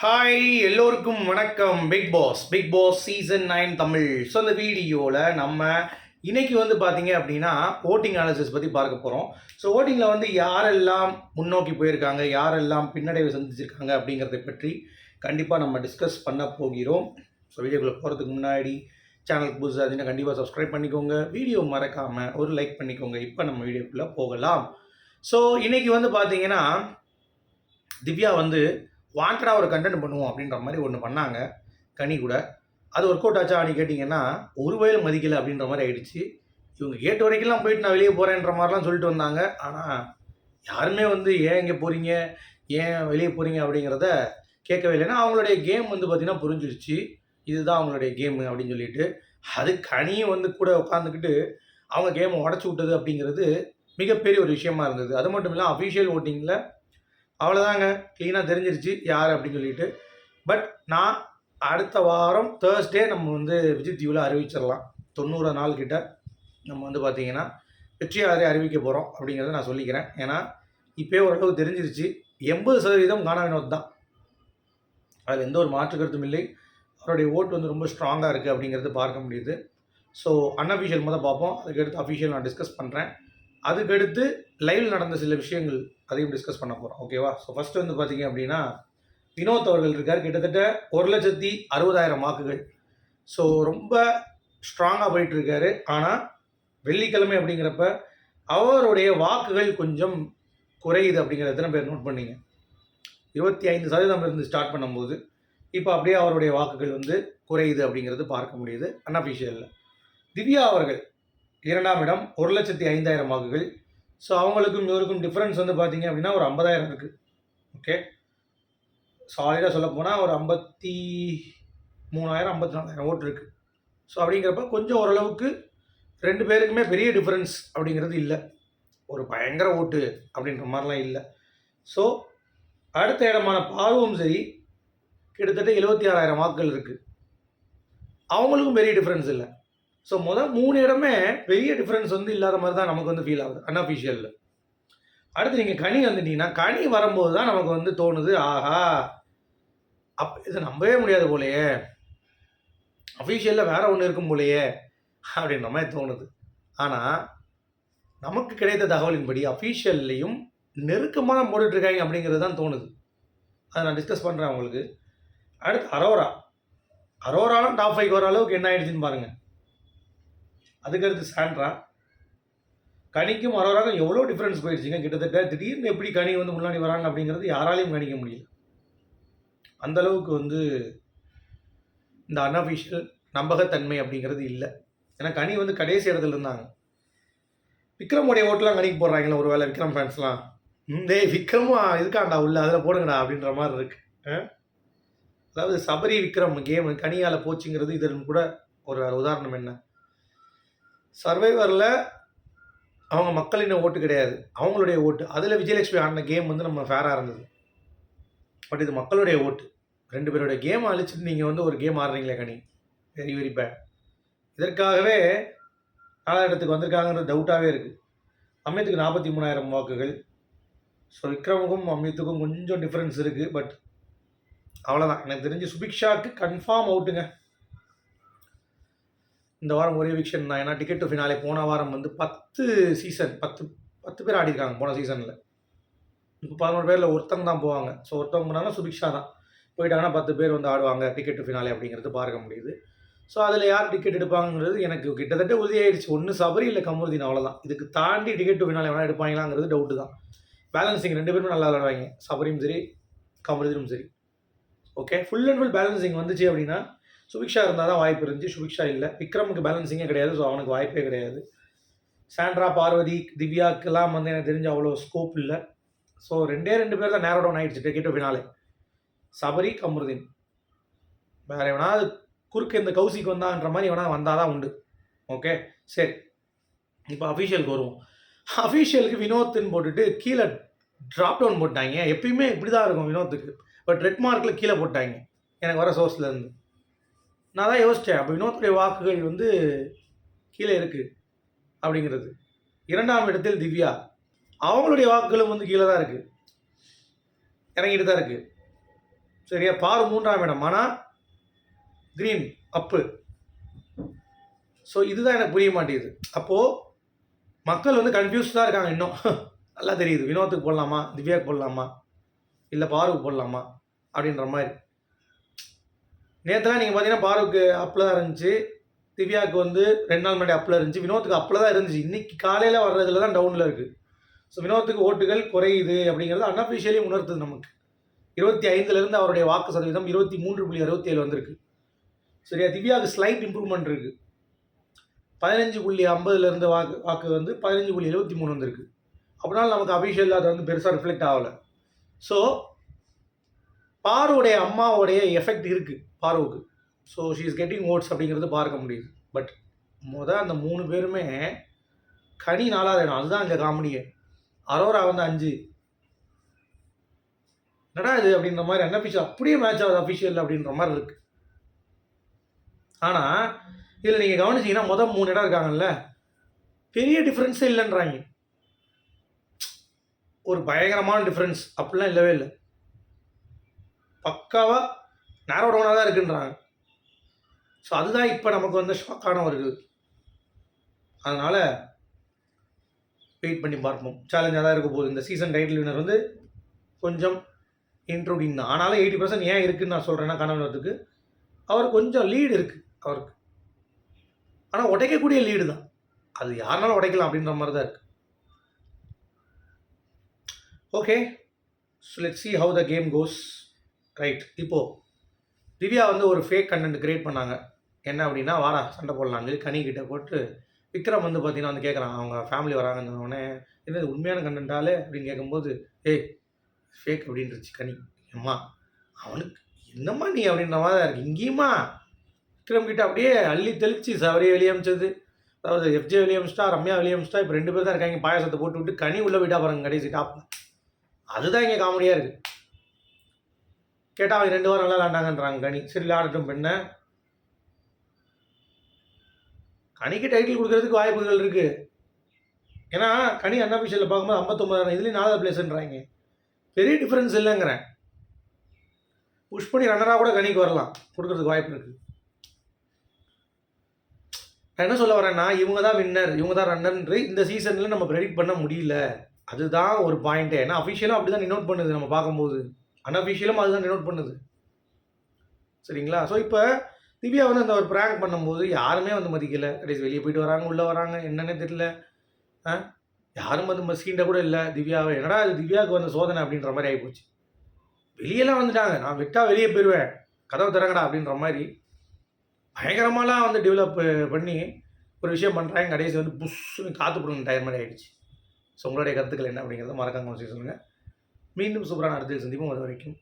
Hi எல்லோருக்கும் வணக்கம். Bigg Boss season 9 Tamil. So அந்த வீடியோவில் நம்ம இன்னைக்கு பார்த்தீங்க அப்படின்னா ஓட்டிங் அனாலிசிஸ் பற்றி பார்க்க போகிறோம். ஸோ ஓட்டிங்கில் யாரெல்லாம் முன்னோக்கி போயிருக்காங்க, யாரெல்லாம் பின்னடைவை சந்திச்சிருக்காங்க அப்படிங்கிறத பற்றி கண்டிப்பாக நம்ம டிஸ்கஸ் பண்ண போகிறோம். ஸோ வீடியோக்குள்ளே போகிறதுக்கு முன்னாடி சேனலுக்கு புதுசாக இருந்தீங்கன்னா கண்டிப்பாக சப்ஸ்கிரைப் பண்ணிக்கோங்க. வீடியோ மறக்காமல் ஒரு லைக் பண்ணிக்கோங்க. இப்போ நம்ம வீடியோக்குள்ளே போகலாம். ஸோ இன்னைக்கு பார்த்தீங்கன்னா திவ்யா வாண்டடாக ஒரு கண்டென்ட் பண்ணுவோம் அப்படின்ற மாதிரி ஒன்று பண்ணாங்க கனி கூட. அது ஒர்க் அவுட் ஆச்சா அப்படின்னு கேட்டிங்கன்னா ஒரு வயல் மதிக்கலை அப்படின்ற மாதிரி ஆயிடுச்சு. இவங்க கேட்ட வரைக்கும்லாம் போயிட்டு நான் வெளியே போகிறேன்ற மாதிரிலாம் சொல்லிட்டு வந்தாங்க. ஆனால் யாருமே ஏன் இங்கே போகிறீங்க, ஏன் வெளியே போகிறீங்க அப்படிங்கிறத கேட்கவே இல்லைன்னா அவங்களுடைய கேம் பார்த்திங்கன்னா புரிஞ்சிருச்சு. இதுதான் அவங்களுடைய கேமு அப்படின்னு சொல்லிட்டு அது கனியும் கூட உட்காந்துக்கிட்டு அவங்க கேமை உடச்சி விட்டது அப்படிங்கிறது மிகப்பெரிய ஒரு விஷயமா இருந்தது. அது மட்டும் இல்லாமல் அஃபிஷியல் ஓட்டிங்கில் அவ்வளோதாங்க, க்ளீனாக தெரிஞ்சிருச்சு யார் அப்படின்னு சொல்லிட்டு. பட் நான் அடுத்த வாரம் தேர்ஸ்டே நம்ம விஜய் டிவியில் அறிவிச்சிடலாம். 90 நாள் கிட்ட நம்ம பார்த்தீங்கன்னா வெற்றியாளரை அறிவிக்க போகிறோம் அப்படிங்கிறத நான் சொல்லிக்கிறேன். ஏன்னா இப்போயே ஓரளவு தெரிஞ்சிருச்சு. 80% கானா வினோத் தான், அதில் எந்த ஒரு மாற்று கருத்தும் இல்லை. அவருடைய ஓட்டு ரொம்ப ஸ்ட்ராங்காக இருக்குது அப்படிங்கிறது பார்க்க முடியுது. ஸோ அன்அஃபிஷியல் பார்ப்போம். அதுக்கடுத்து அஃபிஷியல் நான் டிஸ்கஸ் பண்ணுறேன். அதுக்கடுத்து லைவ் நடந்த சில விஷயங்கள் அதையும் டிஸ்கஸ் பண்ண போகிறோம். ஓகேவா? ஸோ ஃபஸ்ட்டு பார்த்தீங்க அப்படின்னா வினோத் அவர்கள் இருக்கார். கிட்டத்தட்ட 1,60,000 வாக்குகள். ஸோ ரொம்ப ஸ்ட்ராங்காக போயிட்டுருக்காரு. ஆனால் வெள்ளிக்கிழமை அப்படிங்கிறப்ப அவருடைய வாக்குகள் கொஞ்சம் குறையுது அப்படிங்கிற எத்தனை பேர் நோட் பண்ணீங்க? 25% இருந்து ஸ்டார்ட் பண்ணும்போது இப்போ அப்படியே அவருடைய வாக்குகள் குறையுது அப்படிங்கிறது பார்க்க முடியுது அன்அஃபிஷியலில். திவ்யா அவர்கள் 2ஆம் இடம், 1,05,000 வாக்குகள். ஸோ அவங்களுக்கும் இவருக்கும் டிஃப்ரென்ஸ் பார்த்தீங்க அப்படின்னா ஒரு 50,000 இருக்குது. ஓகே, சாலிடாக சொல்ல போனால் ஒரு 53,000 54,000 ஓட்டு இருக்குது. ஸோ அப்படிங்கிறப்ப கொஞ்சம் ஓரளவுக்கு 2 பேருக்குமே பெரிய டிஃப்ரென்ஸ் அப்படிங்கிறது இல்லை. ஒரு பயங்கர ஓட்டு அப்படின்ற மாதிரிலாம் இல்லை. ஸோ அடுத்த இடமான பார்வும் சரி, கிட்டத்தட்ட 76,000 வாக்குகள் இருக்குது. அவங்களுக்கும் பெரிய டிஃப்ரென்ஸ் இல்லை. ஸோ 3 இடமே பெரிய டிஃப்ரென்ஸ் இல்லாத மாதிரி தான் நமக்கு ஃபீல் ஆகுது அன்அஃபிஷியலில். அடுத்து நீங்கள் கனி வந்துட்டீங்கன்னா கனி வரும்போது தான் நமக்கு தோணுது, ஆஹா இதை நம்பவே முடியாது போலையே, அஃபிஷியலில் வேற ஒன்று இருக்கும் போலையே அப்படின்ற மாதிரி தோணுது. ஆனால் நமக்கு கிடைத்த தகவலின்படி அஃபிஷியல்லையும் நெருக்கமாக தான் போட்டுட்ருக்காங்க அப்படிங்கிறது தான் தோணுது. அதை நான் டிஸ்கஸ் பண்ணுறேன் உங்களுக்கு. அடுத்து அரோராலாம் டாப் 5 வர அளவுக்கு என்ன ஆயிடுச்சுன்னு பாருங்கள். அதுக்கடுத்து சாண்ட்ரா. கனிக்கும் அரோராக்கும் எவ்வளோ டிஃப்ரென்ஸ் போயிடுச்சுங்க. கிட்டத்தட்ட திடீர்னு எப்படி கனி முன்னாடி வராங்க அப்படிங்கிறது யாராலையும் கணிக்க முடியல. அந்தளவுக்கு இந்த அன்அஃபிஷியல் நம்பகத்தன்மை அப்படிங்கிறது இல்லை. ஏன்னா கனி கடைசி இடத்துல இருந்தாங்க. விக்ரமுடைய ஓட்டெலாம் கணிக்கு போடுறாங்களே, ஒரு வேளை விக்ரம் ஃபேன்ஸ்லாம் விக்ரமும் இருக்காண்டா உள்ள, அதில் போடுங்கடா அப்படின்ற மாதிரி இருக்கு. அதாவது சபரி விக்ரம் கேம் கனியால் போச்சுங்கிறது இதன் கூட ஒரு உதாரணம். என்ன, சர்வைவரில் அவங்க மக்களின் ஓட்டு கிடையாது, அவங்களுடைய ஓட்டு. அதில் விஜயலட்சுமி ஆடின கேம் நம்ம ஃபேராக இருந்தது. பட் இது மக்களுடைய ஓட்டு. 2 பேருடைய கேம் அழிச்சிட்டு நீங்கள் ஒரு கேம் ஆடுறீங்களே கனி, வெரி வெரி பேட். இதற்காகவே 4ஆம் இடத்துக்கு வந்திருக்காங்கன்ற டவுட்டாகவே இருக்குது. அமித்துக்கு 43,000 வாக்குகள். ஸோ விக்ரமுக்கும் அமித்துக்கும் கொஞ்சம் டிஃப்ரென்ஸ் இருக்குது. பட் அவ்வளோதான். எனக்கு தெரிஞ்சு சுபிக்ஷாவுக்கு கன்ஃபார்ம் அவுட்டுங்க இந்த வாரம். ஒரே விக்ஷன் தான். ஏன்னா டிக்கெட் டு ஃபினாலே போன வாரம் 10 பேர் ஆடிருக்காங்க போன சீசனில். இப்போ 11 பேரில் ஒருத்தங்க தான் போவாங்க. ஸோ ஒருத்தவங்க போனாலும் சுபிக்ஷா தான் போயிட்டாங்கன்னா 10 பேர் ஆடுவாங்க டிக்கெட் டு ஃபினாலே அப்படிங்கிறது பார்க்க முடியுது. ஸோ அதில் யார் டிக்கெட் எடுப்பாங்கிறது எனக்கு கிட்டத்தட்ட உறுதியாயிடுச்சு. ஒன்று சபரி இல்லை கமருதீன், அவ்வளோதான். இதுக்கு தாண்டி டிக்கெட் டு ஃபினாலே வேணால் எடுப்பாங்களாங்கிறது டவுட்டு தான். பேலன்சிங் 2 பேருமே நல்லா விளையாடுவாங்க, சபரியும் சரி கமருதீனும் சரி. Okay, full and full balancing வந்துச்சு அப்படின்னா சுபிக்ஷா இருந்தால் தான் வாய்ப்பு இருந்துச்சு. சுபிக்ஷா இல்லை. விக்ரமுக்கு பேலன்சிங்கே கிடையாது. ஸோ அவனுக்கு வாய்ப்பே கிடையாது. சாண்ட்ரா, பார்வதி, திவ்யாக்கெல்லாம் எனக்கு தெரிஞ்ச அவ்வளோ ஸ்கோப் இல்லை. ஸோ 2 பேர் தான் நேரோ டவுன் ஆகிடுச்சு ticket to finale, Sabari Kamaruddin. வேறு எவனாவது குறுக்கு இந்த கௌசிக்கு வந்தான்ற மாதிரி எவனா வந்தால் தான் உண்டு. ஓகே, சரி. இப்போ அஃபிஷியலுக்கு வருவோம். அஃபிஷியலுக்கு வினோத்துன்னு போட்டுட்டு கீழே ட்ராப் டவுன் போட்டாங்க. எப்பயுமே இப்படி தான் இருக்கும் வினோத்துக்கு. பட் ரெட் மார்க்கில் கீழே போட்டாங்க எனக்கு வர சோர்ஸ்லேருந்து. நான் தான் யோசித்தேன், அப்போ வினோத்துடைய வாக்குகள் கீழே இருக்குது அப்படிங்கிறது. 2ஆம் இடத்தில் திவ்யா, அவங்களுடைய வாக்குகளும் கீழே தான் இருக்குது, இறங்கிட்டு தான் இருக்குது. சரியா? பாரு 3ஆம் இடம். ஆனால் க்ரீன் அப்பு. ஸோ இதுதான் எனக்கு புரிய மாட்டேங்குது. அப்போது மக்கள் வந்து கன்ஃபியூஸ்டாக இருக்காங்க இன்னும். நல்லா தெரியுது. வினோத்துக்கு போடலாமா, திவ்யாவுக்கு போடலாமா, இல்லை பாருக்கு போடலாமா அப்படின்ற மாதிரி. நேற்றுலாம் நீங்கள் பார்த்தீங்கன்னா பாருக்கு அப்பில் தான் இருந்துச்சு, திவ்யாவுக்கு வந்து 2 நாள் முன்னாடி அப்பில் இருந்துச்சு, வினோத்துக்கு அப்பில் தான் இருந்துச்சு. இன்றைக்கி காலையில் வர்றதுல தான் டவுனில் இருக்குது. ஸோ வினோத்துக்கு ஓட்டுகள் குறையுது அப்படிங்கிறது அன்அஃபிஷியலி உணர்த்துது நமக்கு. 25லேருந்து அவருடைய வாக்கு சதவீதம் 23.67 வந்திருக்கு. சரியா? திவ்யாவுக்கு ஸ்லைட் இம்ப்ரூவ்மெண்ட் இருக்குது. 15.50லேருந்து வாக்கு வந்து 15.73 வந்திருக்கு. அப்படினால நமக்கு அஃபிஷியலாக அது வந்து பெருசாக ரிஃப்ளெக்ட் ஆகலை. ஸோ பாருடைய அம்மாவுடைய எஃபெக்ட் இருக்குது பாருவுக்கு. So she is getting oats அப்படிங்கிறது பார்க்க முடியுது. பட் அந்த 3 பேருமே கனி 4வது இடம். அதுதான் இங்கே காமெடியே. அரோரா வந்து 5. என்னடா இது அப்படின்ற மாதிரி அன்அஃபிஷியல் அப்படியே மேட்ச் ஆகுது அஃபிஷியல் அப்படின்ற மாதிரி இருக்குது. ஆனால் இதில் நீங்கள் கவனிச்சிங்கன்னா 3 இடம் இருக்காங்கல்ல, பெரிய டிஃப்ரென்ஸே இல்லைன்றாங்க. ஒரு பயங்கரமான டிஃப்ரென்ஸ் அப்படிலாம் இல்லவே இல்லை. பக்காவாக நேரோ டவுனாக தான் இருக்குன்றாங்க. ஸோ அதுதான் இப்போ நமக்கு வந்து ஷாக்கான ஒரு இது. அதனால் வெயிட் பண்ணி பார்ப்போம். சேலஞ்சாக தான் இருக்க போகுது. இந்த சீசன் டைட்டில் வினர் வந்து கொஞ்சம் இன்ட்ரூடிங் தான். ஆனாலும் 80% ஏன் இருக்குதுன்னு நான் சொல்கிறேன்னா, கணவனத்துக்கு அவர் கொஞ்சம் லீடு இருக்குது அவருக்கு. ஆனால் உடைக்கக்கூடிய லீடு தான். அது யாருனாலும் உடைக்கலாம் அப்படின்ற மாதிரி தான் இருக்குது. Okay, so let's see how the game goes. Right. இப்போது திவ்யா வந்து ஒரு ஃபேக் கண்டென்ட் கிரியேட் பண்ணாங்க. என்ன அப்படின்னா, வாடா சண்டை போடலாம் சொல்லி கனிக்கிட்ட போட்டு விக்ரம் வந்து பார்த்தீங்கன்னா வந்து கேட்குறான். அவங்க ஃபேமிலி வராங்கன்னு சொன்னோடனே, இது உண்மையான கண்டென்ட்டாலே அப்படின்னு கேட்கும்போது, ஏய் ஃபேக் அப்படின்ட்டுருச்சு கனி. அம்மா அவனுக்கு என்னம்மா நீ அப்படின்ற மாதிரி தான் இருக்குது. இங்கேயுமா விக்ரம் கிட்ட அப்படியே அள்ளி தெளிச்சு சவரியை வெளியே அமிச்சது. அதாவது எஃப்ஜே வெளியே அமிச்சிட்டா, ரம்யா வெளியே அமிச்சிட்டா, இப்போ 2 பேர் தான் இருக்காங்க. பாயாசத்தை போட்டு விட்டு கனி உள்ளே விட்டா பாருங்க கடைசி டாப்பில். அதுதான் இங்கே காமெடியாக இருக்குது. கேட்டால் அவங்க 2 வாரம் நல்லா விளாண்டாங்கன்றாங்க கனி. சரி விளையாடட்டும் பெண்ண. கனிக்கு டைட்டில் கொடுக்கறதுக்கு வாய்ப்புகள் இருக்குது. ஏன்னா கனி அன்அஃபிஷியலில் பார்க்கும்போது 59,000, இதுலேயும் 4வது பிளேஸ்ன்றாங்க. பெரிய டிஃப்ரென்ஸ் இல்லைங்கிறேன். புஷ் பண்ணி ரன்னராக கூட கனிக்கு வரலாம், கொடுக்கறதுக்கு வாய்ப்பு இருக்குது. நான் என்ன சொல்ல வரேன்னா, இவங்க தான் வின்னர், இவங்க தான் ரன்னர்ன்று இந்த சீசனில் நம்ம ப்ரெடிக்ட் பண்ண முடியல. அதுதான் ஒரு பாயிண்ட்டு. ஏன்னா அஃபிஷியலும் அப்படி தான் டினோட் பண்ணுது நம்ம பார்க்கும்போது. அன்அஃபிஷியலும் அதுதான் டினோட் பண்ணுது. சரிங்களா? ஸோ இப்போ திவ்யா வந்து அந்த ஒரு ப்ராங்க் பண்ணும்போது யாருமே வந்து மதிக்கலை. கடைசி வெளியே போயிட்டு வராங்க, உள்ளே வராங்க, என்னன்னே தெரியல. யாரும் வந்து சீண்டை கூட இல்லை திவ்யாவை. என்னடா இது திவ்யாவுக்கு வந்து சோதனை அப்படின்ற மாதிரி ஆகிப்போச்சு. வெளியெல்லாம் வந்துட்டாங்க. நான் விட்டா வெளியே போயிடுவேன், கதவை திறங்கடா அப்படின்ற மாதிரி பயங்கரமாலாம் வந்து டெவலப் பண்ணி ஒரு விஷயம் பண்ணுறாங்க. கடைசி வந்து புஷ்ஷுன்னு காற்று போடுங்க டயர் மாதிரி ஆகிடுச்சு. ஸோ உங்களுடைய கருத்துக்கள் என்ன அப்படிங்கிறத மறக்காம சொல்லுங்கள். மீண்டும் சூப்பரான அடுத்த சந்திப்போம். அது வரைக்கும்